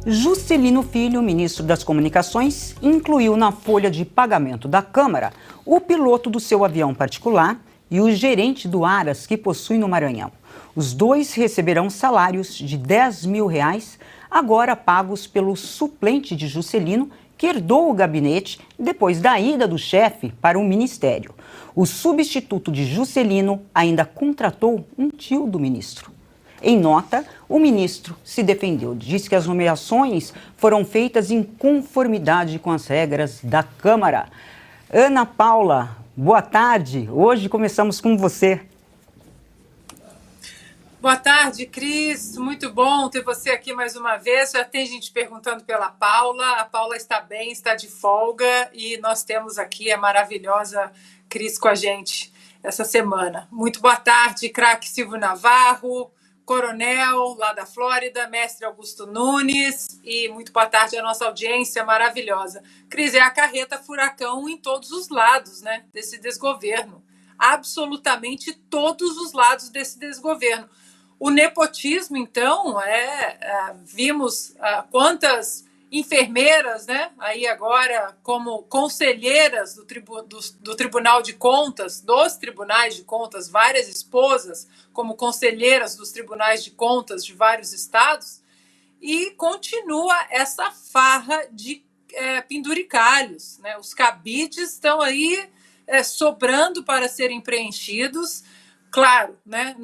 Juscelino Filho, ministro das Comunicações, incluiu na folha de pagamento da Câmara o piloto do seu avião particular e o gerente do Aras que possui no Maranhão. Os dois receberão salários de R$10 mil, agora pagos pelo suplente de Juscelino, que herdou o gabinete depois da ida do chefe para o ministério. O substituto de Juscelino ainda contratou um tio do ministro. Em nota, o ministro se defendeu, disse que as nomeações foram feitas em conformidade com as regras da Câmara. Ana Paula, boa tarde. Hoje começamos com você. Boa tarde, Cris. Muito bom ter você aqui mais uma vez. Já tem gente perguntando pela Paula. A Paula está bem, está de folga e nós temos aqui a maravilhosa Cris com a gente essa semana. Muito boa tarde, craque Silvio Navarro, Coronel, lá da Flórida, mestre Augusto Nunes, e muito boa tarde à nossa audiência maravilhosa. Cris, é a carreta furacão em todos os lados, né, desse desgoverno. Absolutamente todos os lados desse desgoverno. O nepotismo, então, vimos quantas enfermeiras, né, aí agora como conselheiras do Tribunal de Contas, dos Tribunais de Contas, várias esposas como conselheiras dos Tribunais de Contas de vários estados, e continua essa farra de penduricalhos, né? Os cabides estão aí sobrando para serem preenchidos, claro, né,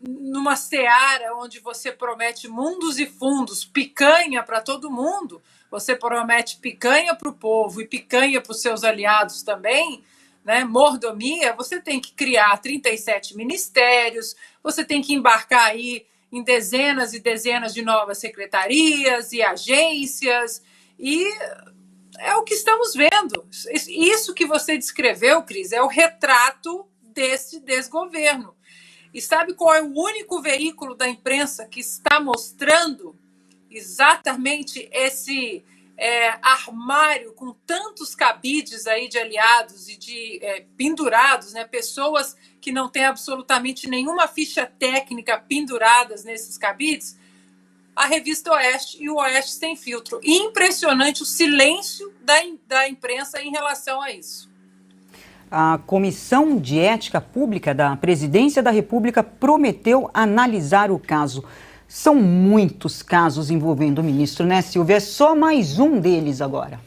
numa seara onde você promete mundos e fundos, picanha para todo mundo, você promete picanha para o povo e picanha para os seus aliados também, né, mordomia, você tem que criar 37 ministérios, você tem que embarcar aí em dezenas e dezenas de novas secretarias e agências, e é o que estamos vendo. Isso que você descreveu, Cris, é o retrato desse desgoverno. E sabe qual é o único veículo da imprensa que está mostrando exatamente esse armário com tantos cabides aí de aliados e de pendurados, né? Pessoas que não têm absolutamente nenhuma ficha técnica penduradas nesses cabides? A revista Oeste e o Oeste Sem Filtro. E impressionante o silêncio da imprensa em relação a isso. A Comissão de Ética Pública da Presidência da República prometeu analisar o caso. São muitos casos envolvendo o ministro, né, Silvia? É só mais um deles agora.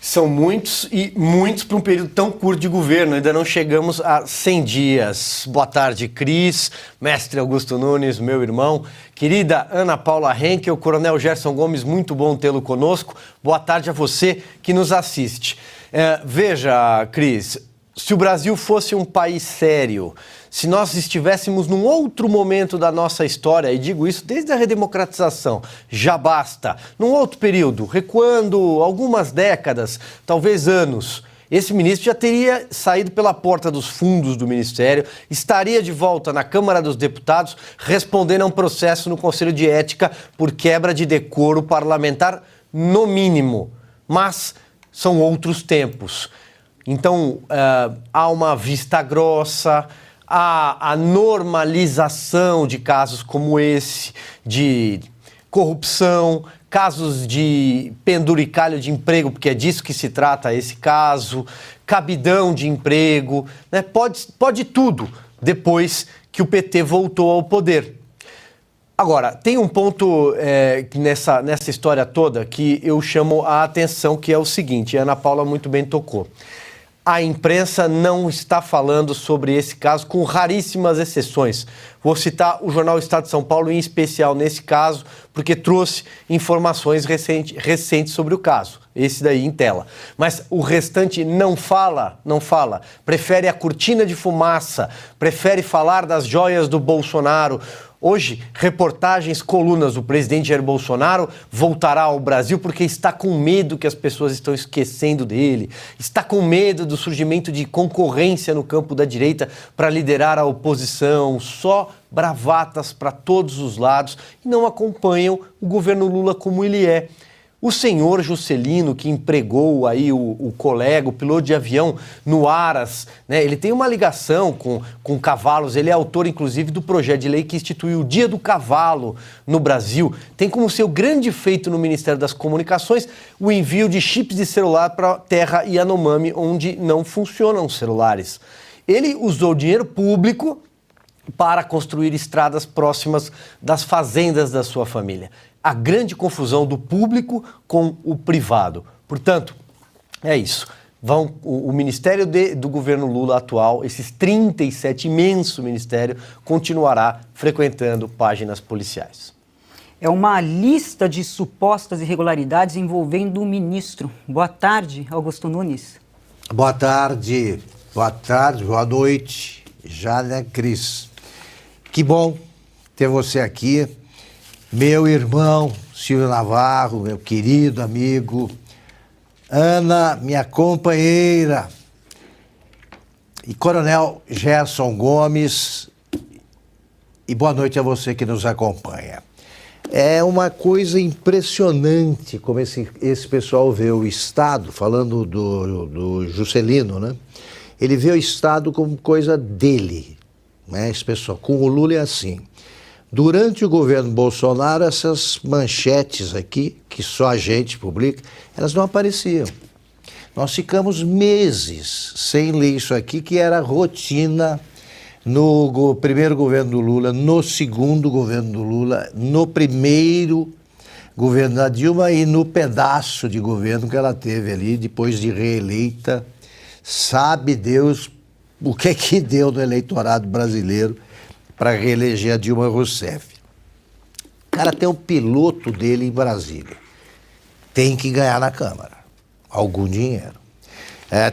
São muitos e muitos para um período tão curto de governo. Ainda não chegamos a 100 dias. Boa tarde, Cris, mestre Augusto Nunes, meu irmão. Querida Ana Paula Henkel, Coronel Gerson Gomes, muito bom tê-lo conosco. Boa tarde a você que nos assiste. Veja, Cris, se o Brasil fosse um país sério, se nós estivéssemos num outro momento da nossa história, e digo isso desde a redemocratização, já basta, num outro período, recuando algumas décadas, talvez anos, esse ministro já teria saído pela porta dos fundos do Ministério, estaria de volta na Câmara dos Deputados, respondendo a um processo no Conselho de Ética por quebra de decoro parlamentar, no mínimo. Mas são outros tempos. Então, há uma vista grossa, há a normalização de casos como esse, de corrupção, casos de penduricalho de emprego, porque é disso que se trata esse caso, cabidão de emprego, né? Pode tudo depois que o PT voltou ao poder. Agora, tem um ponto nessa história toda que eu chamo a atenção, que é o seguinte, a Ana Paula muito bem tocou. A imprensa não está falando sobre esse caso, com raríssimas exceções. Vou citar o jornal Estado de São Paulo, em especial nesse caso, porque trouxe informações recentes sobre o caso. Esse daí em tela. Mas o restante não fala. Prefere a cortina de fumaça, prefere falar das joias do Bolsonaro. Hoje, reportagens, colunas do presidente Jair Bolsonaro voltará ao Brasil porque está com medo que as pessoas estão esquecendo dele, está com medo do surgimento de concorrência no campo da direita para liderar a oposição, só bravatas para todos os lados e não acompanham o governo Lula como ele é. O senhor Juscelino, que empregou aí o colega, o piloto de avião no Aras, né, ele tem uma ligação com cavalos, ele é autor, inclusive, do projeto de lei que instituiu o Dia do Cavalo no Brasil. Tem como seu grande feito no Ministério das Comunicações o envio de chips de celular para terra Yanomami, onde não funcionam os celulares. Ele usou dinheiro público para construir estradas próximas das fazendas da sua família. A grande confusão do público com o privado. Portanto, é isso. O Ministério do governo Lula atual, esses 37, imenso ministério, continuará frequentando páginas policiais. É uma lista de supostas irregularidades envolvendo o ministro. Boa tarde, Augusto Nunes. Boa tarde, boa noite, Jana Cris. Que bom ter você aqui. Meu irmão Silvio Navarro, meu querido amigo, Ana, minha companheira, e Coronel Gerson Gomes, e boa noite a você que nos acompanha. É uma coisa impressionante como esse pessoal vê o Estado, falando do Juscelino, né? Ele vê o Estado como coisa dele, né? Esse pessoal, com o Lula é assim. Durante o governo Bolsonaro, essas manchetes aqui, que só a gente publica, elas não apareciam. Nós ficamos meses sem ler isso aqui, que era rotina no primeiro governo do Lula, no segundo governo do Lula, no primeiro governo da Dilma e no pedaço de governo que ela teve ali, depois de reeleita. Sabe Deus o que deu no eleitorado brasileiro para reeleger a Dilma Rousseff. O cara tem um piloto dele em Brasília. Tem que ganhar na Câmara algum dinheiro.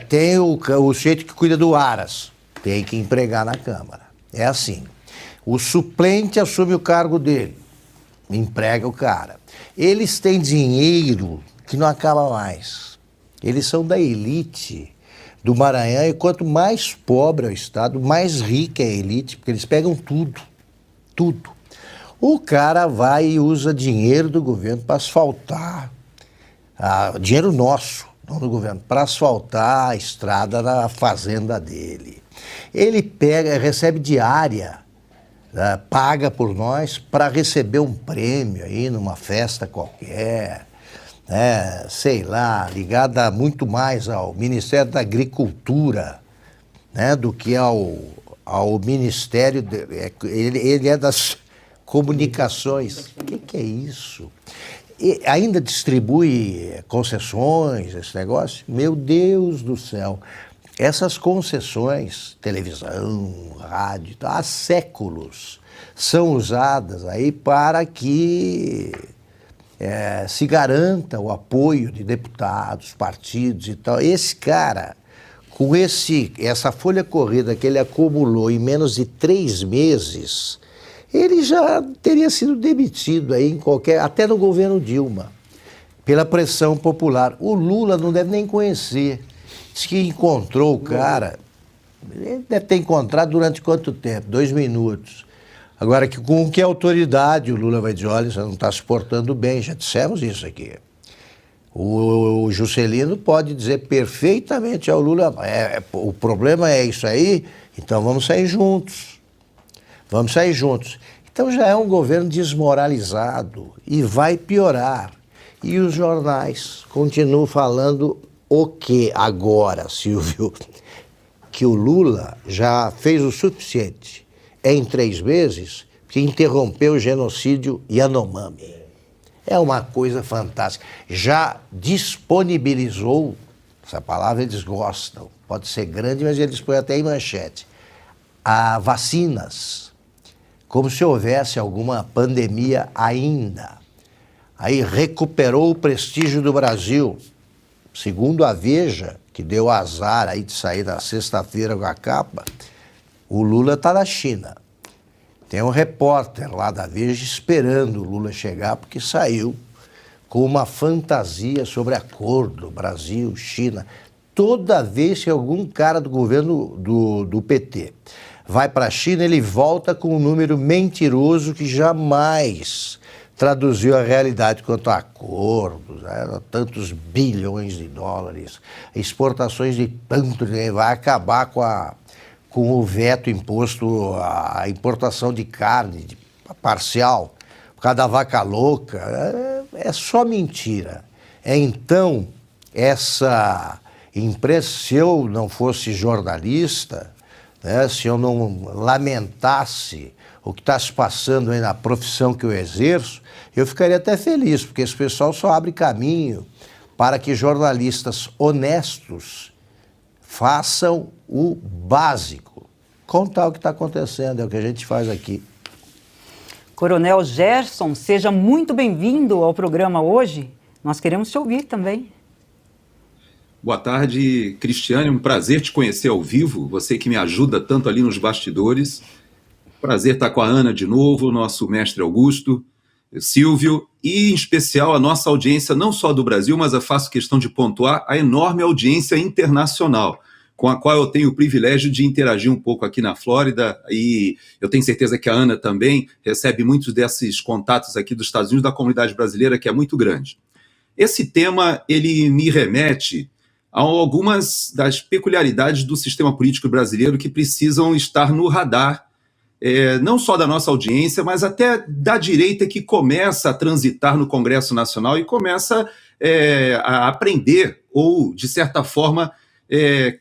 Tem o sujeito que cuida do Aras. Tem que empregar na Câmara. É assim. O suplente assume o cargo dele. Emprega o cara. Eles têm dinheiro que não acaba mais. Eles são da elite do Maranhão, e quanto mais pobre é o Estado, mais rica é a elite, porque eles pegam tudo, tudo. O cara vai e usa dinheiro do governo para asfaltar, dinheiro nosso, não do governo, para asfaltar a estrada na fazenda dele. Ele recebe diária, paga por nós para receber um prêmio aí numa festa qualquer, sei lá, ligada muito mais ao Ministério da Agricultura, né, do que ao Ministério, ele é das Comunicações. O que é isso? E ainda distribui concessões, esse negócio? Meu Deus do céu! Essas concessões, televisão, rádio, há séculos, são usadas aí para que se garanta o apoio de deputados, partidos e tal. Esse cara, com essa folha corrida que ele acumulou em menos de 3 meses, ele já teria sido demitido aí até no governo Dilma, pela pressão popular. O Lula não deve nem conhecer. Diz que encontrou o cara, ele deve ter encontrado durante quanto tempo? 2 minutos. Agora, com que autoridade o Lula vai dizer, olha, você não está se portando bem, já dissemos isso aqui. O Juscelino pode dizer perfeitamente ao Lula, o problema é isso aí, então vamos sair juntos. Vamos sair juntos. Então já é um governo desmoralizado e vai piorar. E os jornais continuam falando o que agora, Silvio? Que o Lula já fez o suficiente em 3 meses que interrompeu o genocídio Yanomami. É uma coisa fantástica. Já disponibilizou, essa palavra eles gostam, pode ser grande, mas eles põem até em manchete, vacinas, como se houvesse alguma pandemia ainda. Aí recuperou o prestígio do Brasil. Segundo a Veja, que deu azar aí de sair na sexta-feira com a capa, o Lula está na China. Tem um repórter lá da Veja esperando o Lula chegar, porque saiu com uma fantasia sobre acordo Brasil-China. Toda vez que algum cara do governo do PT vai para a China, ele volta com um número mentiroso que jamais traduziu a realidade quanto a acordos, né? Tantos bilhões de dólares, exportações de tanto dinheiro, vai acabar com o veto imposto à importação de carne parcial, por causa da vaca louca. É só mentira. Então, essa imprensa, se eu não fosse jornalista, né, se eu não lamentasse o que está se passando aí na profissão que eu exerço, eu ficaria até feliz, porque esse pessoal só abre caminho para que jornalistas honestos façam o básico. Contar o que está acontecendo, é o que a gente faz aqui. Coronel Gerson, seja muito bem-vindo ao programa hoje. Nós queremos te ouvir também. Boa tarde, Cristiane. Um prazer te conhecer ao vivo. Você que me ajuda tanto ali nos bastidores. Prazer estar com a Ana de novo, nosso mestre Augusto, Silvio, e em especial a nossa audiência, não só do Brasil, mas eu faço questão de pontuar a enorme audiência internacional, com a qual eu tenho o privilégio de interagir um pouco aqui na Flórida, e eu tenho certeza que a Ana também recebe muitos desses contatos aqui dos Estados Unidos, da comunidade brasileira, que é muito grande. Esse tema, ele me remete a algumas das peculiaridades do sistema político brasileiro que precisam estar no radar, não só da nossa audiência, mas até da direita que começa a transitar no Congresso Nacional e começa a aprender ou, de certa forma,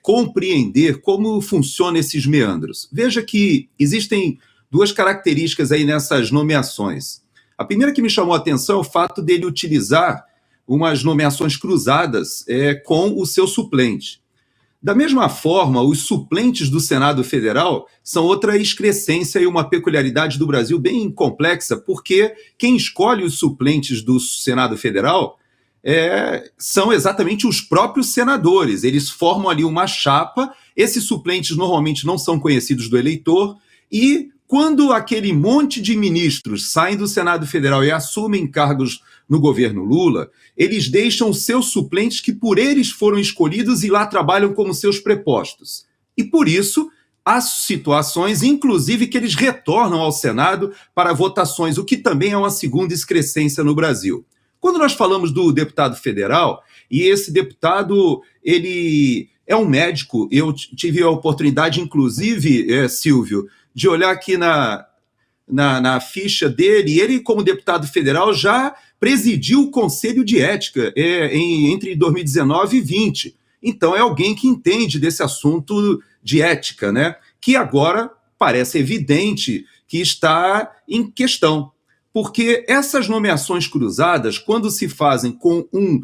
compreender como funcionam esses meandros. Veja que existem duas características aí nessas nomeações. A primeira que me chamou a atenção é o fato dele utilizar umas nomeações cruzadas com o seu suplente. Da mesma forma, os suplentes do Senado Federal são outra excrescência e uma peculiaridade do Brasil bem complexa, porque quem escolhe os suplentes do Senado Federal são exatamente os próprios senadores. Eles formam ali uma chapa, esses suplentes normalmente não são conhecidos do eleitor, e quando aquele monte de ministros saem do Senado Federal e assumem cargos no governo Lula, eles deixam seus suplentes que por eles foram escolhidos e lá trabalham como seus prepostos. E por isso, há situações, inclusive, que eles retornam ao Senado para votações, o que também é uma segunda excrescência no Brasil. Quando nós falamos do deputado federal, e esse deputado, ele é um médico, eu tive a oportunidade, inclusive, Silvio, de olhar aqui na ficha dele, e ele, como deputado federal, já presidiu o Conselho de Ética entre 2019 e 2020. Então, é alguém que entende desse assunto de ética, né? Que agora parece evidente que está em questão. Porque essas nomeações cruzadas, quando se fazem com um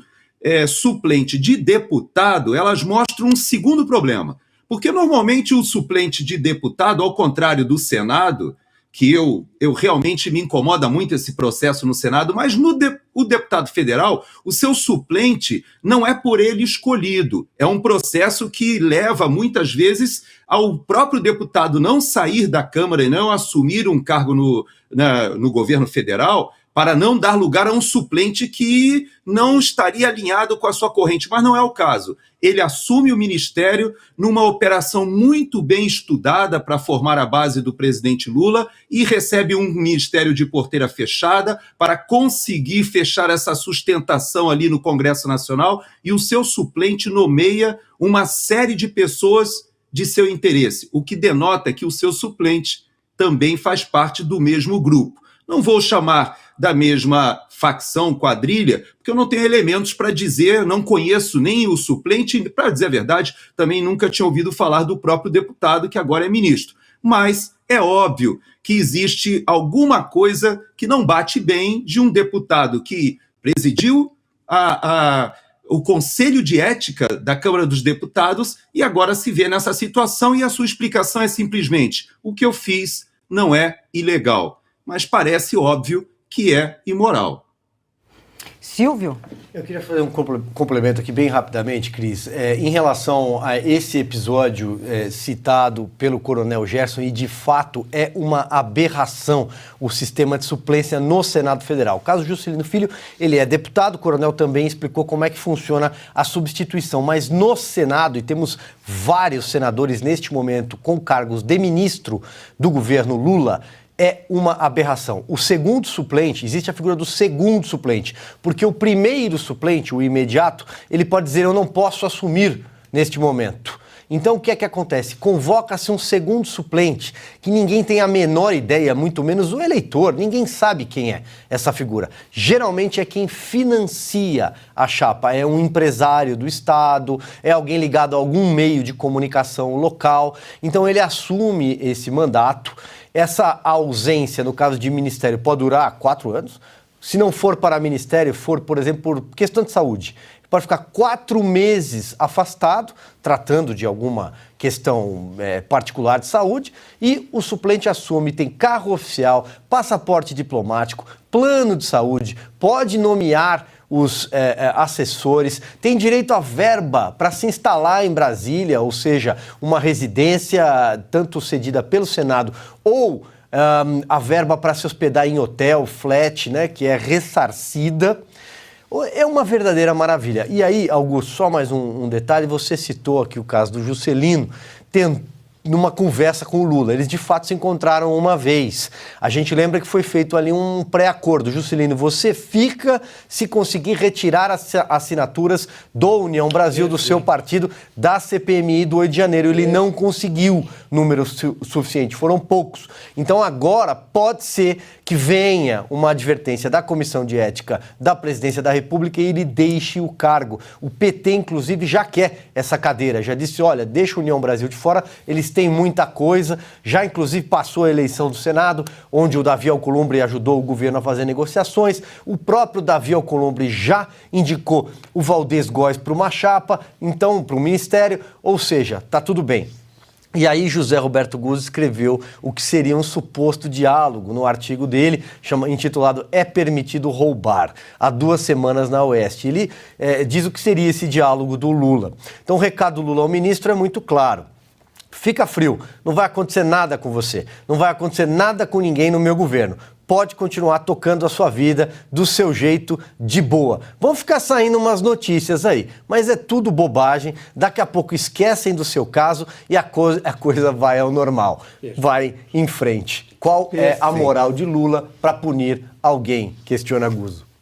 suplente de deputado, elas mostram um segundo problema. Porque normalmente o suplente de deputado, ao contrário do Senado, que eu realmente me incomoda muito esse processo no Senado, mas o deputado federal, o seu suplente não é por ele escolhido. É um processo que leva, muitas vezes, ao próprio deputado não sair da Câmara e não assumir um cargo no governo federal, para não dar lugar a um suplente que não estaria alinhado com a sua corrente, mas não é o caso. Ele assume o ministério numa operação muito bem estudada para formar a base do presidente Lula e recebe um ministério de porteira fechada para conseguir fechar essa sustentação ali no Congresso Nacional, e o seu suplente nomeia uma série de pessoas de seu interesse, o que denota que o seu suplente também faz parte do mesmo grupo. Não vou chamar da mesma facção, quadrilha, porque eu não tenho elementos para dizer, não conheço nem o suplente, para dizer a verdade, também nunca tinha ouvido falar do próprio deputado, que agora é ministro. Mas é óbvio que existe alguma coisa que não bate bem de um deputado que presidiu o Conselho de Ética da Câmara dos Deputados e agora se vê nessa situação, e a sua explicação é simplesmente: o que eu fiz não é ilegal, mas parece óbvio que é imoral. Silvio? Eu queria fazer um complemento aqui bem rapidamente, Cris. Em relação a esse episódio citado pelo Coronel Gerson, e de fato é uma aberração o sistema de suplência no Senado Federal. O caso Juscelino Filho, ele é deputado, o coronel também explicou como é que funciona a substituição, mas no Senado, e temos vários senadores neste momento com cargos de ministro do governo Lula, é uma aberração. O segundo suplente, existe a figura do segundo suplente, porque o primeiro suplente, o imediato, ele pode dizer eu não posso assumir neste momento. Então o que é que acontece? Convoca-se um segundo suplente, que ninguém tem a menor ideia, muito menos o eleitor, ninguém sabe quem é essa figura. Geralmente é quem financia a chapa, é um empresário do Estado, é alguém ligado a algum meio de comunicação local, então ele assume esse mandato. Essa ausência, no caso de ministério, pode durar 4 anos. Se não for para ministério, for, por exemplo, por questão de saúde, pode ficar 4 meses afastado, tratando de alguma questão particular de saúde, e o suplente assume, tem carro oficial, passaporte diplomático, plano de saúde, pode nomear os assessores, tem direito à verba para se instalar em Brasília, ou seja, uma residência tanto cedida pelo Senado ou a verba para se hospedar em hotel, flat, né, que é ressarcida. É uma verdadeira maravilha. E aí, Augusto, só mais um detalhe, você citou aqui o caso do Juscelino, numa conversa com o Lula. Eles de fato se encontraram uma vez. A gente lembra que foi feito ali um pré-acordo. Juscelino, você fica se conseguir retirar as assinaturas do União Brasil, do seu partido, da CPMI do 8 de janeiro. Ele não conseguiu número suficiente, foram poucos. Então agora pode ser que venha uma advertência da Comissão de Ética da Presidência da República e ele deixe o cargo. O PT, inclusive, já quer essa cadeira. Já disse, olha, deixa a União Brasil de fora, eles têm muita coisa. Já, inclusive, passou a eleição do Senado, onde o Davi Alcolumbre ajudou o governo a fazer negociações. O próprio Davi Alcolumbre já indicou o Valdez Góes para uma chapa, então para o Ministério, ou seja, está tudo bem. E aí José Roberto Guzzo escreveu o que seria um suposto diálogo no artigo dele, intitulado É Permitido Roubar, há 2 semanas na Oeste. Ele diz o que seria esse diálogo do Lula. Então o recado do Lula ao ministro é muito claro. Fica frio, não vai acontecer nada com você, não vai acontecer nada com ninguém no meu governo. Pode continuar tocando a sua vida do seu jeito de boa. Vão ficar saindo umas notícias aí, mas é tudo bobagem. Daqui a pouco esquecem do seu caso e a coisa vai ao normal. Perfeito. Vai em frente. Qual é a moral de Lula para punir alguém? Questiona Guzzo.